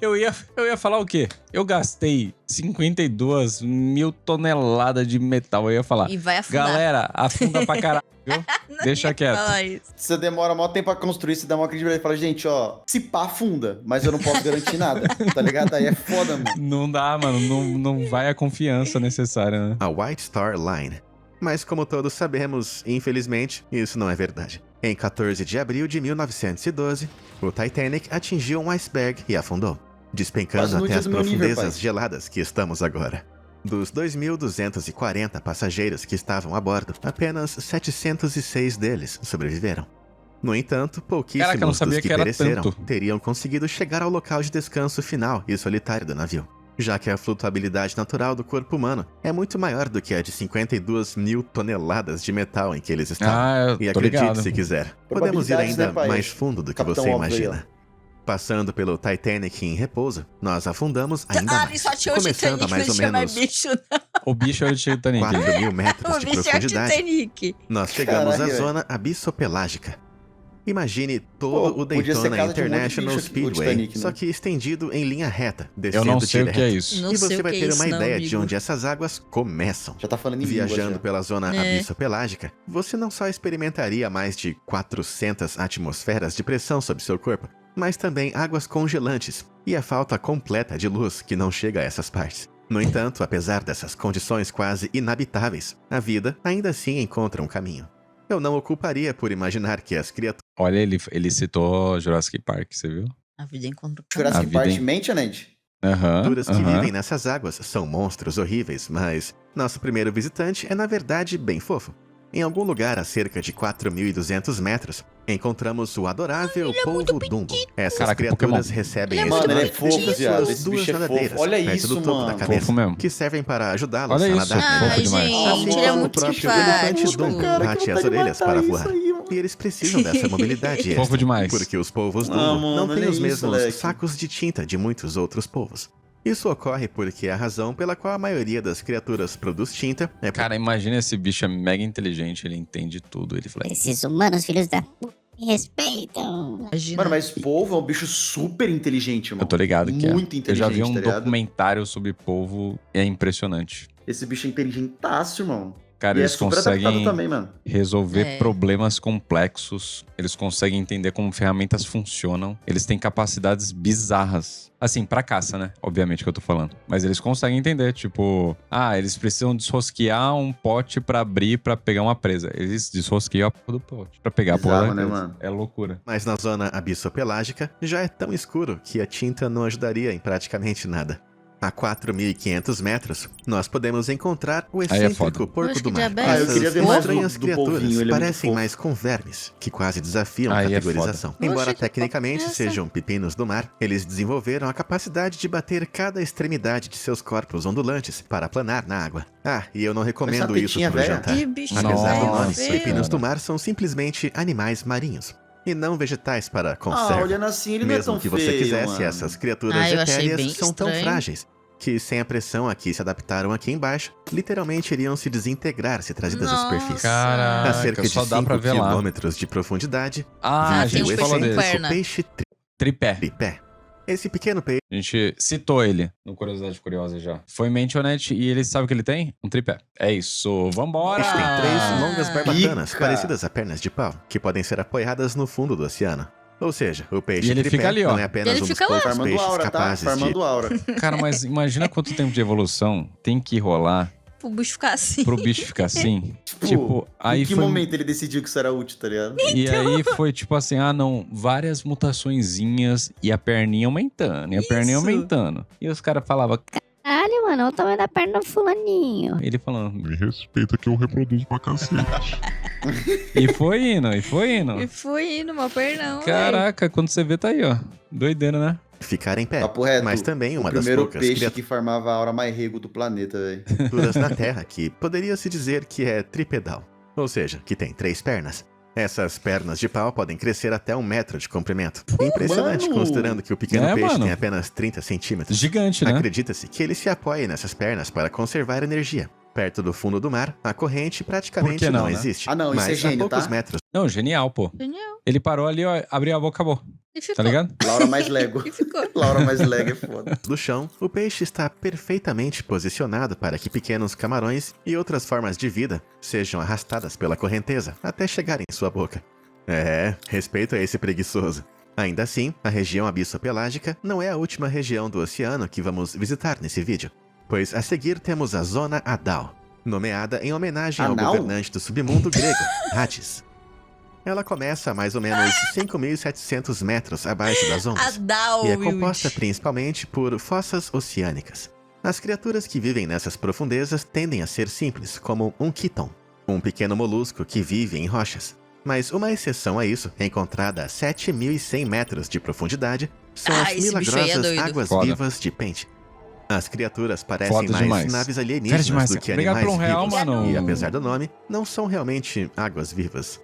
Eu ia falar o quê? Eu gastei 52 mil toneladas de metal. Eu ia falar. E vai afundar. Galera, afunda pra caralho, viu? Deixa quieto. Fala isso. Você demora maior tempo pra construir, você dá uma credibilidade e fala, gente, ó, se pá, afunda, mas eu não posso garantir nada, tá ligado? Aí é foda, mano. Não dá, mano. Não vai a confiança necessária, né? A White Star Line. Mas como todos sabemos, infelizmente, isso não é verdade. Em 14 de abril de 1912, o Titanic atingiu um iceberg e afundou, despencando Quase no até dia as do meu nível, profundezas pai. geladas que estamos agora. Dos 2.240 passageiros que estavam a bordo, apenas 706 deles sobreviveram. No entanto, pouquíssimos Caraca, eu não sabia dos que que era pereceram tanto. teriam conseguido chegar ao local de descanso final e solitário do navio, já que a flutuabilidade natural do corpo humano é muito maior do que a de 52 mil toneladas de metal em que eles estavam. Ah, E eu tô acredite ligado. se quiser, podemos ir Probabilidades, ainda né, pai? mais fundo do que Capitão você óbvio aí, imagina. Passando pelo Titanic em repouso, nós afundamos ainda Ah, mais, só tinha o começando a Titanic, mais não ou chama menos bicho, não. O bicho é o Titanic. 4.000 metros O de bicho é o profundidade. Titanic. Nós chegamos Caralho, à zona abissopelágica. Imagine todo Pô, o podia ser Daytona casa de um monte de International bicho aqui, o Speedway, Titanic, né? só que estendido em linha reta, Eu descendo não sei direto. o que é isso. Não E sei você o vai que ter é uma isso, não, ideia de amigo. onde essas águas começam. Já tá falando em língua, Viajando já. pela zona É. abissopelágica, você não só experimentaria mais de 400 atmosferas de pressão sobre seu corpo, mas também águas congelantes e a falta completa de luz que não chega a essas partes. No entanto, apesar dessas condições quase inabitáveis, a vida ainda assim encontra um caminho. Eu não o culparia por imaginar que as criaturas Olha, ele citou Jurassic Park, você viu? A vida encontra o Jurassic A vida Park em- mente, Ned? Aham. que aham. vivem nessas águas são monstros horríveis, mas nosso primeiro visitante é na verdade bem fofo. Em algum lugar a cerca de 4.200 metros, encontramos o adorável polvo Dumbo. Essas Caraca, criaturas Pokémon. recebem Ele é esse muito Mano, ele é nome fofo, de viado. suas Esse duas bicho é nadadeiras, fofo. Olha perto isso, do topo da mano. cabeça, Fofo mesmo. que servem para ajudá-los Olha a isso, nadar. fofo Ai, demais. gente, Assim ele é como muito o próprio elefante simpático. Dumbo Cara, bate que as vontade de orelhas matar para isso voar. aí, mano. E eles precisam dessa mobilidade extra, Fofo demais. porque os polvos Ah, Dumbo mano, não têm olha os isso, mesmos moleque. sacos de tinta de muitos outros polvos. Isso ocorre porque a razão pela qual a maioria das criaturas produz tinta é Cara, imagina esse bicho é mega inteligente, ele entende tudo. Ele fala, Esses humanos, filhos da... Respeitam. Imagina. Mano, mas polvo é um bicho super inteligente, mano. Eu tô ligado que Muito é. Eu inteligente, já vi um tá ligado? documentário sobre polvo, é impressionante. Esse bicho é inteligentaço, irmão. Cara, E é eles super adaptado conseguem também, mano. resolver É. problemas complexos. Eles conseguem entender como ferramentas funcionam. Eles têm capacidades bizarras. Assim, pra caça, né? Obviamente que eu tô falando. Mas eles conseguem entender, tipo... Ah, eles precisam desrosquear um pote pra abrir pra pegar uma presa. Eles desrosqueiam a porra do pote pra pegar a porra Bizarro, da né, presa. mano? É loucura. Mas na zona abissopelágica já é tão escuro que a tinta não ajudaria em praticamente nada. A 4.500 metros, nós podemos encontrar o é excêntrico foda. porco Acho do que mar. diabetes. Ah, eu queria ver mais estranhas do criaturas polvinho, ele é muito parecem fofo. mais com vermes, que quase desafiam a Aí é categorização. Embora Oxe, que tecnicamente porra é essa? sejam pepinos do mar, eles desenvolveram a capacidade de bater cada extremidade de seus corpos ondulantes para planar na água. Ah, e eu não recomendo Essa isso tetinha pro velha. jantar. Que bicho Apesar do feio, nome, feio. pepinos do mar são simplesmente animais marinhos. E não vegetais para Ah, conserva. olhando assim, ele não é Mesmo tão que você feio, quisesse, mano. essas criaturas Ah, eu achei etéreas bem são tão estranho. frágeis que, sem a pressão a que se adaptaram aqui embaixo, literalmente iriam se desintegrar se trazidas à superfície. Caraca, A cerca de só dá pra 5 ver lá. quilômetros de profundidade, Ah, a vive gente o falou peixe com desse. perna. peixe Tripé. tripé. Esse pequeno peixe A gente citou ele no Curiosidade Curiosa já. Foi mentionete e ele sabe o que ele tem? Um tripé. É isso. Vambora! tem 3 longas barbatanas, Pica. parecidas a pernas de pau, que podem ser apoiadas no fundo do oceano. Ou seja, o peixe E ele tripé fica ali, ó. não é apenas Ele um dos fica lá. poucos Farmando peixes aura, tá? capazes de... Farmando aura. Cara, mas imagina quanto tempo de evolução tem que rolar Pro bicho ficar assim. pro bicho ficar assim. Tipo, aí em que foi... momento ele decidiu que isso era útil, tá ligado? E aí foi tipo assim, ah não, várias mutaçõezinhas e a perninha aumentando, e a perninha Isso. aumentando. E os caras falavam, Caralho, mano, olha o tamanho da perna do fulaninho. ele falando, Me respeita que eu reproduzo pra cacete. e foi indo, e foi indo. E fui indo, uma pernão. Caraca, quando você vê, tá aí, ó. Doideira, né? ficar em pé. Papo reto, Mas também o uma das primeiro poucas peixe que farmava a aura mais rego do planeta, velho. criaturas na Terra que poderia-se dizer que é tripedal. Ou seja, que tem 3 pernas. Essas pernas de pau podem crescer até 1 metro de comprimento. Impressionante, mano! considerando que o pequeno É, peixe mano. tem apenas 30 centímetros. Gigante, né? Acredita-se que ele se apoie nessas pernas para conservar energia. Perto do fundo do mar, a corrente praticamente Por que não, né? existe. Ah, não, isso mas é gênio, a poucos tá? metros Não, genial, pô. Genial. Ele parou ali, ó, abriu a boca, acabou. E ficou. Tá ligado? Laura mais Lego. E ficou. Laura mais Lego é foda. do chão, o peixe está perfeitamente posicionado para que pequenos camarões e outras formas de vida sejam arrastadas pela correnteza até chegarem em sua boca. É, respeito a esse preguiçoso. Ainda assim, a região abissopelágica não é a última região do oceano que vamos visitar nesse vídeo, pois a seguir temos a Zona Adal, nomeada em homenagem ao Anal? governante do submundo grego, Hades. Ela começa a mais ou menos 5.700 metros abaixo das ondas. Adal, E é Wild. composta principalmente por fossas oceânicas. As criaturas que vivem nessas profundezas tendem a ser simples, como um quiton, um pequeno molusco que vive em rochas. Mas uma exceção a isso, encontrada a 7.100 metros de profundidade, são Ah, as esse bicho aí é milagrosas doido. águas Foda. vivas de Pente. As criaturas parecem Foda mais demais. naves Fera alienígenas demais. do que Obrigado animais por um real, vivos. mano. E apesar do nome, não são realmente águas vivas.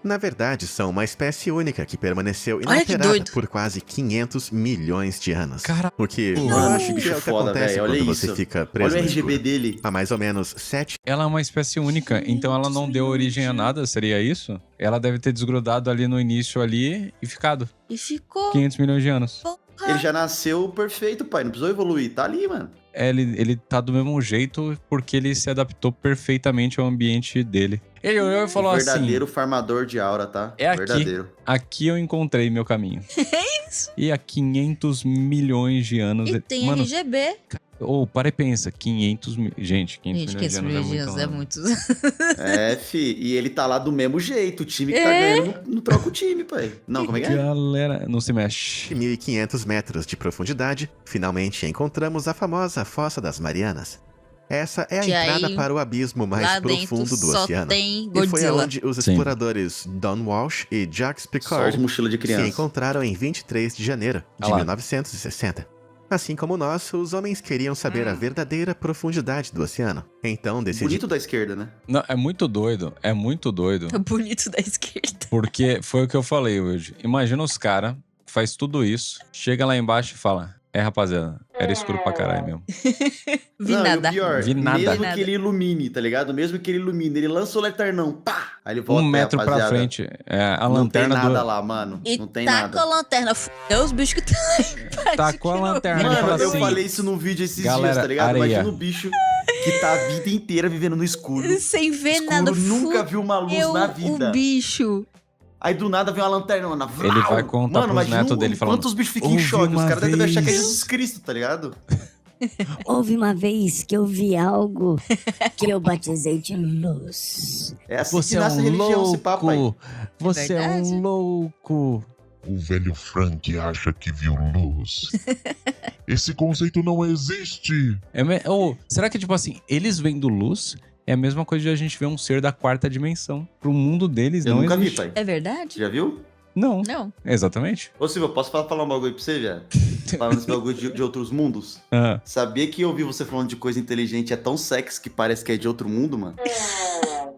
Na verdade, são uma espécie única que permaneceu Olha que inalterada doido. por quase 500 milhões de anos. Cara, O que eu Mano, acho que que bicho é o que foda, acontece velho. Olha quando você isso. fica preso Olha o no RGB escuro. dele. Há mais ou menos 7 ela é uma espécie única, então ela não deu origem a nada, seria isso? Ela deve ter desgrudado ali no início ali e ficado. E ficou. 500 milhões de anos. Ele já nasceu perfeito, pai. Não precisou evoluir. Tá ali, mano. É, ele tá do mesmo jeito porque ele se adaptou perfeitamente ao ambiente dele. Ele olhou e falou Verdadeiro farmador de aura, tá? É aqui. Verdadeiro. assim, aqui eu encontrei meu caminho. É isso. E há 500 milhões de anos... E tem Mano, RGB. para e pensa, 500 mil... Gente, 500 Gente, milhões 500 de milhões anos é é muito. muito. É, fi. E ele tá lá do mesmo jeito. O time que tá ganhando não troca o time, pai. Não, como é que é? Galera, não se mexe. 1.500 metros de profundidade, finalmente encontramos a famosa Fossa das Marianas. Essa é a Que entrada aí, para o abismo mais Lá dentro profundo do só oceano. tem E foi Godzilla. onde os Sim. exploradores Don Walsh e Jacques Só Piccard os mochila de se criança. encontraram em 23 de janeiro de Ah lá. 1960. Assim como nós, os homens queriam saber a verdadeira profundidade do oceano. Então decidiram Bonito da esquerda, né? Não, é muito doido. É muito doido. É bonito da esquerda. Porque foi o que eu falei hoje. Imagina os caras, faz tudo isso, chega lá embaixo e fala... É, rapaziada, era escuro pra caralho mesmo. Vi Não, e nada. o pior, Vi nada. mesmo Nada. que ele ilumine, tá ligado? Mesmo que ele ilumine, ele lança o lanternão, pá! Aí ele volta, 1 metro pra rapaziada. frente. É, a Não tem lanterna nada do. lá, mano. E Não tem tá nada. com a lanterna. Fudeu os bichos que tá lá. Tacou a lanterna e Mano, fala eu assim. falei isso num vídeo esses galera, dias, tá ligado? areia. Imagina o bicho que tá a vida inteira vivendo no escuro. Sem ver Escuro, nada. nunca viu uma luz Fudeu na vida. o bicho. Aí do nada vem uma lanterna, mano. Ele vai contar pros imagina netos dele falando, quantos bichos ficam em "Houve choque. Os uma caras devem achar que é vez." Jesus Cristo, tá ligado? Houve uma vez que eu vi algo que eu batizei de luz. É assim Você que é nasce a um religião, esse papo aí. louco. Você é Verdade. um louco. O velho Frank acha que viu luz. Esse conceito não existe. Será que, tipo assim, eles vendo luz é a mesma coisa de a gente ver um ser da 4ª dimensão? Pro mundo deles Eu não nunca existe. vi, pai. É verdade? Já viu? Não, Não. exatamente. Ô, Silvio, posso falar um bagulho pra você, viado? Falando esse bagulho de outros mundos. Ah, Sabia que ouvir você falando de coisa inteligente é tão sexy que parece que é de outro mundo, mano?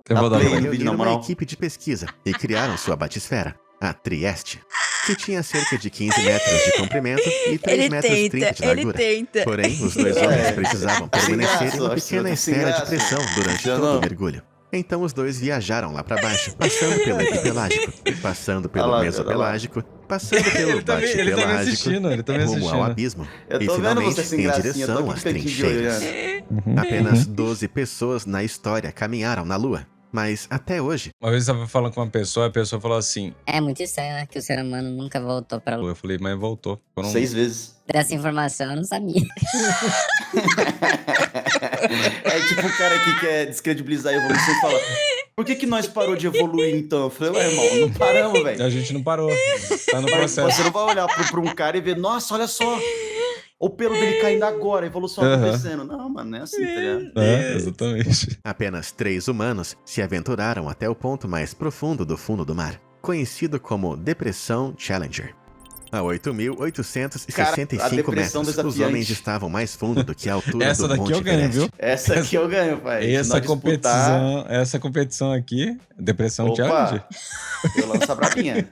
eu vou dar play. pra vídeo, Reuniram na uma moral. equipe de pesquisa e criaram sua batisfera, a Trieste, que tinha cerca de 15 metros de comprimento e 3 Ele metros e 30 tenta, de ele largura. tenta. Porém, os dois É. homens precisavam Sem permanecer graça, em uma acho que pequena sem esfera de graça. pressão durante Já todo não. o mergulho. Então os dois viajaram lá pra baixo, passando pelo epipelágico, passando pelo Olha lá, mesopelágico, passando pelo ele tá me batipelágico, assistindo, ele tá me rumo ao assistindo. abismo Eu e tô vendo finalmente você sem em gracinha, tô direção aqui às de cantinho de olho, trincheiras. né? Apenas 12 pessoas na história caminharam na Lua, mas até hoje Uma vez eu tava falando com uma pessoa, a pessoa falou assim, É muito estranho, né? Que o ser humano nunca voltou pra luz. eu falei, mas voltou. Foram 6 vezes. Dessa informação eu não sabia. É tipo o cara que quer descredibilizar a evolução e fala: por que nós parou de evoluir então? Eu falei, ué, irmão, não paramos, velho. A gente não parou. Tá no Mas processo. você não vai olhar pra um cara e ver, nossa, olha só, o pelo dele caindo agora, a evolução Aham. acontecendo. Não, mano, não é assim, tá ligado? É, exatamente. apenas 3 humanos se aventuraram até o ponto mais profundo do fundo do mar, conhecido como Depressão Challenger. A 8.865 Cara, a depressão metros, os desafiante. homens estavam mais fundo do que a altura Essa do daqui Monte eu ganho, Everest. viu? Essa aqui eu ganho, pai. Se Essa nós disputar, competição aqui, Depressão Opa. Challenge. eu lanço a brabinha.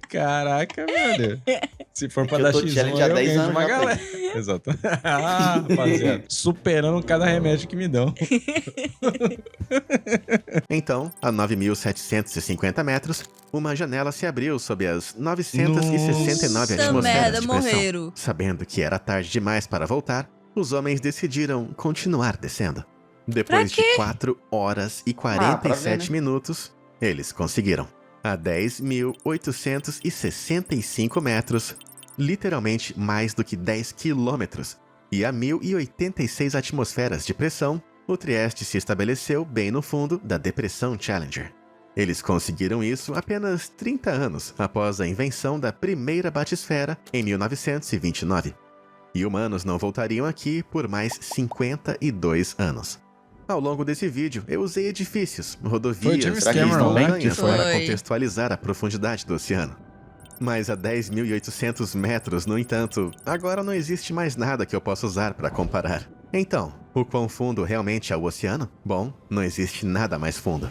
Caraca, velho. Se for É pra que dar eu tô X1, challenge há eu 10 ganho de anos uma já, galera. Exato. Ah, rapaziada. Superando cada remédio que me dão. Então, a 9.750 metros, uma janela se abriu sob as 969 Nossa, atmosferas merda, de pressão. morreram. Sabendo que era tarde demais para voltar, os homens decidiram continuar descendo. Depois de 4 horas e 47 minutos, eles conseguiram. A 10.865 metros, literalmente mais do que 10 quilômetros, e a 1.086 atmosferas de pressão, o Trieste se estabeleceu bem no fundo da Depressão Challenger. Eles conseguiram isso apenas 30 anos após a invenção da primeira batisfera em 1929. E humanos não voltariam aqui por mais 52 anos. Ao longo desse vídeo, eu usei edifícios, Foi rodovias James e Cameron, né, montanhas que para foi. contextualizar a profundidade do oceano. Mas a 10.800 metros, no entanto, agora não existe mais nada que eu possa usar para comparar. Então, o quão fundo realmente é o oceano? Bom, não existe nada mais fundo.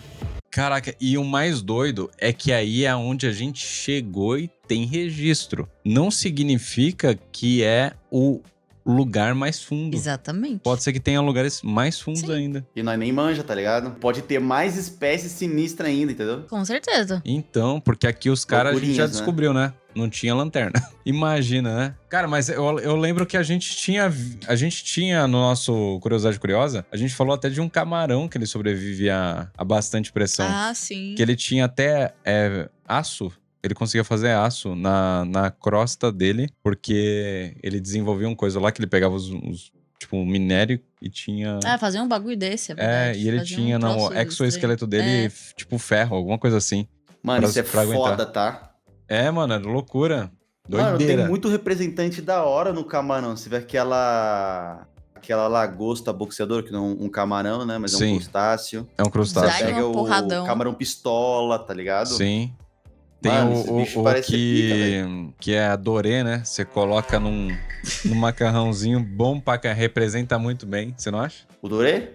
Caraca, e o mais doido é que aí é onde a gente chegou e tem registro. Não significa que é o lugar mais fundo. Exatamente. Pode ser que tenha lugares mais fundos Sim. ainda. E nós nem manja, tá ligado? Pode ter mais espécies sinistras ainda, entendeu? Com certeza. Então, porque aqui os caras a gente já Loucurinhas, né? descobriu, né? Não tinha lanterna. Imagina, né? Cara, mas eu lembro que a gente tinha no nosso Curiosidade Curiosa, a gente falou até de um camarão que ele sobrevive a bastante pressão. Ah, sim. Que ele tinha até aço. Ele conseguia fazer aço na crosta dele, porque ele desenvolvia uma coisa lá que ele pegava tipo, um minério e tinha... Ah, fazer um bagulho desse, é verdade. e ele Fazer tinha um no troço exoesqueleto estranho. dele, É. tipo, ferro, alguma coisa assim. Mano, Pra- isso é pra aguentar. foda, tá? É, mano, é loucura. Mano, Doideira. tem muito representante da hora no camarão. Você vê aquela lagosta boxeadora, que não é um camarão, né? Mas é Sim. um crustáceo. É um crustáceo. Dá-lhe Pega um o porradão. camarão pistola, tá ligado? Sim. Tem Mano, esse bicho o parece pica, que é a dorê, né? Você coloca num macarrãozinho bom pra cá, representa muito bem, você não acha? O Dorê?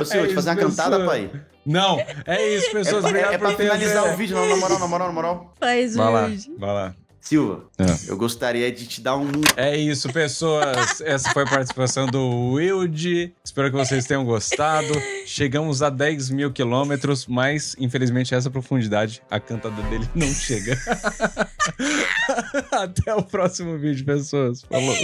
Ô, senhor, te fazer uma isso, cantada, pessoal. pai. Não, é isso, pessoas. É obrigado pra por ter finalizar o vídeo, não, na moral. Faz Vai lá, hoje. vai lá. Silva, É. eu gostaria de te dar um... É isso, pessoas. Essa foi a participação do Wilde. Espero que vocês tenham gostado. Chegamos a 10 mil quilômetros, mas infelizmente essa profundidade, a cantada dele não chega. Até o próximo vídeo, pessoas. Falou.